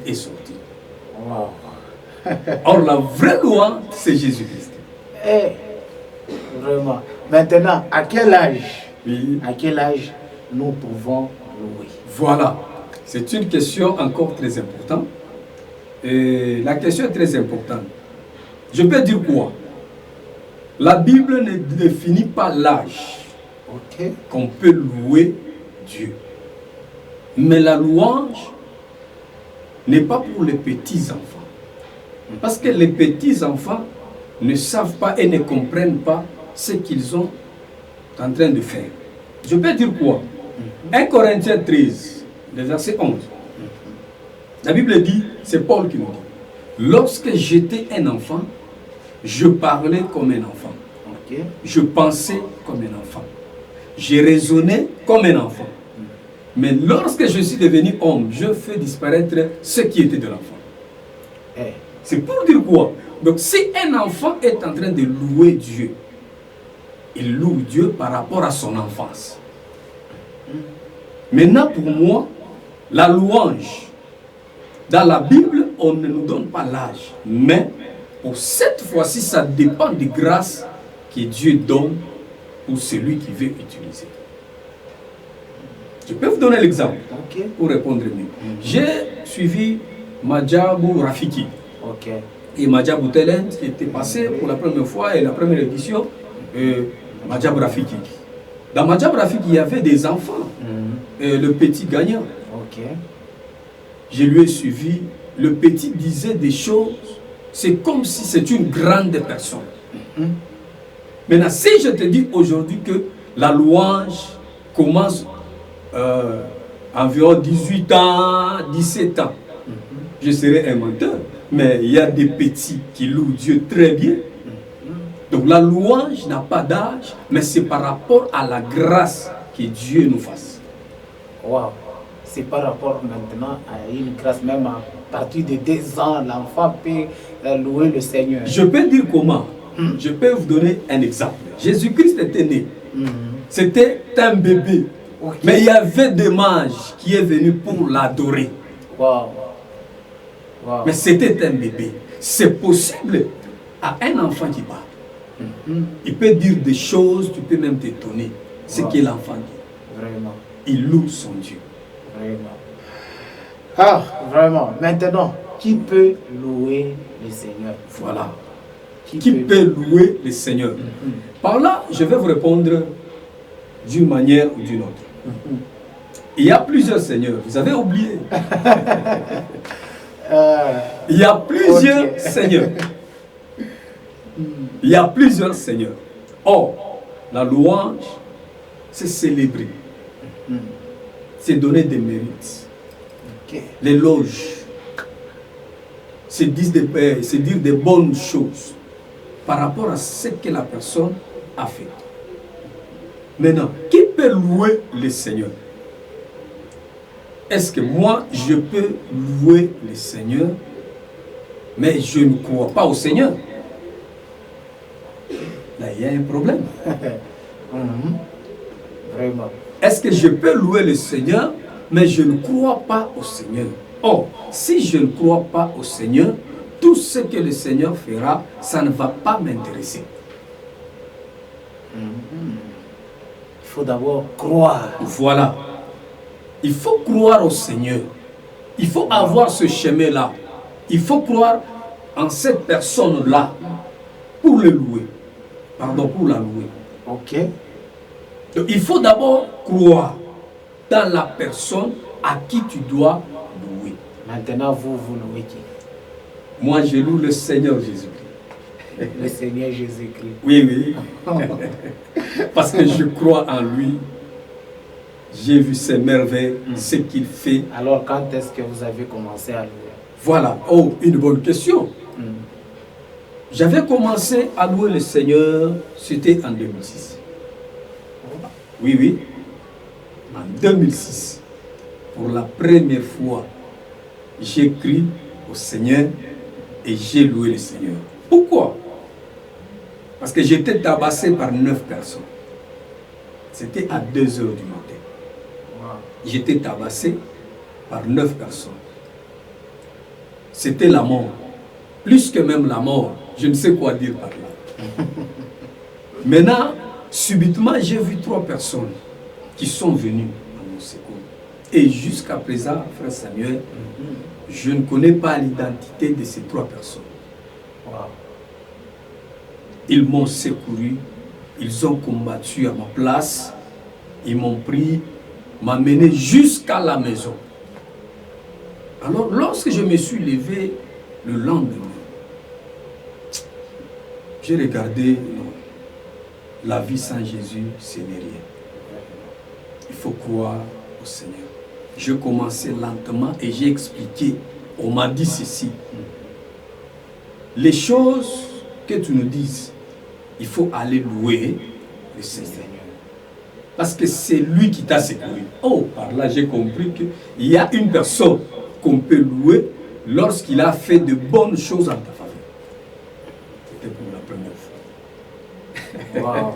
est sorti. Wow. Or, la vraie loi, c'est Jésus-Christ. Vraiment. Maintenant, à quel âge, Oui. à quel âge nous pouvons louer? Voilà. C'est une question encore très importante. Et la question est très importante. Je peux dire quoi? La Bible ne définit pas l'âge qu'on peut louer Dieu. Mais la louange n'est pas pour les petits-enfants. Parce que les petits-enfants ne savent pas et ne comprennent pas ce qu'ils sont en train de faire. Je peux dire quoi? 1 Corinthiens 13, le verset 11. La Bible dit, c'est Paul qui nous dit, lorsque j'étais un enfant, je parlais comme un enfant. Je pensais comme un enfant. Je raisonnais comme un enfant. Mais lorsque je suis devenu homme, je fais disparaître ce qui était de l'enfant. C'est pour dire quoi? Donc si un enfant est en train de louer Dieu, il loue Dieu par rapport à son enfance. Maintenant pour moi, la louange, dans la Bible, on ne nous donne pas l'âge. Mais pour cette fois-ci, ça dépend des grâces que Dieu donne pour celui qui veut utiliser. Je peux vous donner l'exemple pour répondre mieux. J'ai suivi Madjabou Rafiki. Et Madjabou Talent qui était passé pour la première fois et la première édition, Madjabou Rafiki. Dans Madjabou Rafiki, il y avait des enfants. Le petit gagnant. Je lui ai suivi. Le petit disait des choses. C'est comme si c'était une grande personne. Maintenant, si je te dis aujourd'hui que la louange commence environ 18 ans, 17 ans, je serai un menteur. Mais il y a des petits qui louent Dieu très bien. Donc la louange n'a pas d'âge, mais c'est par rapport à la grâce que Dieu nous fasse. Wow. C'est par rapport maintenant à une grâce, même à partir de 2 ans, l'enfant peut louer le Seigneur. Je peux dire comment? Je peux vous donner un exemple. Jésus-Christ était né. C'était un bébé. Mais il y avait des mages qui sont venus pour l'adorer. Mais c'était un bébé. C'est possible à un enfant qui parle. Il peut dire des choses, tu peux même t'étonner. Ce que l'enfant dit. Vraiment. Il loue son Dieu. Vraiment. Ah, vraiment. Maintenant, qui peut louer le Seigneur? Voilà. Qui peut louer le Seigneur? Par là, je vais vous répondre d'une manière ou d'une autre. Il y a plusieurs seigneurs. Vous avez oublié. Il y a plusieurs seigneurs. Il y a plusieurs seigneurs. Or, la louange, c'est célébrer. C'est donner des mérites. L'éloge. C'est dire des bonnes choses par rapport à ce que la personne a fait. Maintenant, qui peut louer le Seigneur? Est-ce que moi, je peux louer le Seigneur, mais je ne crois pas au Seigneur? Là, il y a un problème. Vraiment. Est-ce que je peux louer le Seigneur, mais je ne crois pas au Seigneur? Or, si je ne crois pas au Seigneur, tout ce que le Seigneur fera, ça ne va pas m'intéresser. Il faut d'abord croire. Voilà. Il faut croire au Seigneur. Il faut avoir ce chemin-là. Il faut croire en cette personne-là pour le louer. Pardon, pour la louer. Donc, il faut d'abord croire dans la personne à qui tu dois louer. Maintenant, vous louez qui? Moi, je loue le Seigneur Jésus-Christ. Le Seigneur Jésus-Christ. Oui. Parce que je crois en lui. J'ai vu ses merveilles, ce qu'il fait. Alors, quand est-ce que vous avez commencé à louer? Voilà. Oh, une bonne question. J'avais commencé à louer le Seigneur, c'était en 2006. Oui. En 2006. Pour la première fois, j'ai crié au Seigneur et j'ai loué le Seigneur. Pourquoi? Parce que j'étais tabassé par 9 personnes. C'était à 2 heures du matin. J'étais tabassé par 9 personnes. c'était la mort. Plus que même la mort, je ne sais quoi dire par là. Maintenant, subitement, j'ai vu 3 personnes qui sont venues à mon secours. Et jusqu'à présent, frère Samuel, je ne connais pas l'identité de ces 3 personnes. Wow. Ils m'ont secouru, ils ont combattu à ma place, ils m'ont pris, m'amené jusqu'à la maison. Alors, lorsque je me suis levé le lendemain, j'ai regardé, non, la vie sans Jésus, ce n'est rien. Il faut croire au Seigneur. Je commençais lentement et j'ai expliqué. On m'a dit ceci. Les choses que tu nous dises, il faut aller louer le Seigneur. Parce que c'est lui qui t'a secouru. Oh, par là, j'ai compris qu'il y a une personne qu'on peut louer lorsqu'il a fait de bonnes choses en ta faveur. C'était pour la première fois. Wow.